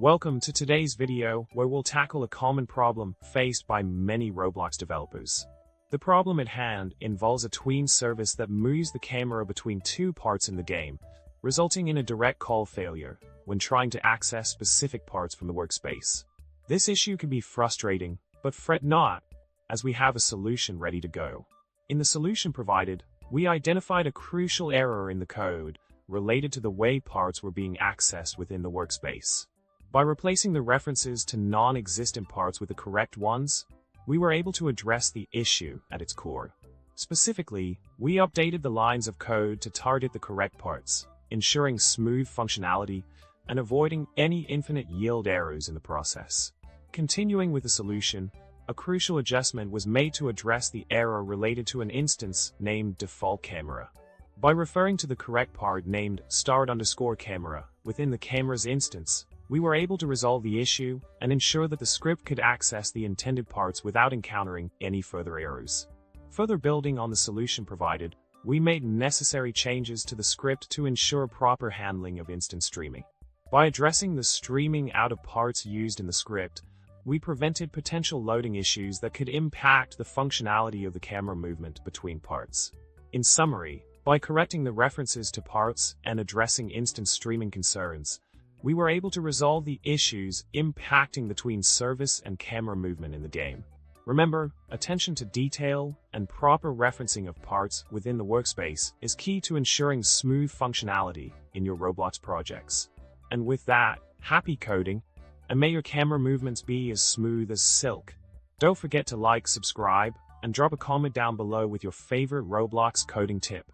Welcome to today's video where we'll tackle a common problem faced by many Roblox developers. The problem at hand involves a Tween service that moves the camera between two parts in the game, resulting in a direct call failure when trying to access specific parts from the workspace. This issue can be frustrating, but fret not, as we have a solution ready to go. In the solution provided, we identified a crucial error in the code related to the way parts were being accessed within the workspace. By replacing the references to non-existent parts with the correct ones, we were able to address the issue at its core. Specifically, we updated the lines of code to target the correct parts, ensuring smooth functionality and avoiding any infinite yield errors in the process. Continuing with the solution, a crucial adjustment was made to address the error related to an instance named default camera. By referring to the correct part named start_camera within the camera's instance, we were able to resolve the issue and ensure that the script could access the intended parts without encountering any further errors. Further building on the solution provided, we made necessary changes to the script to ensure proper handling of instant streaming. By addressing the streaming out of parts used in the script, we prevented potential loading issues that could impact the functionality of the camera movement between parts. In summary, by correcting the references to parts and addressing instant streaming concerns, we were able to resolve the issues impacting the Tween service and camera movement in the game. Remember, attention to detail and proper referencing of parts within the workspace is key to ensuring smooth functionality in your Roblox projects. And with that, happy coding, and may your camera movements be as smooth as silk. Don't forget to like, subscribe, and drop a comment down below with your favorite Roblox coding tip.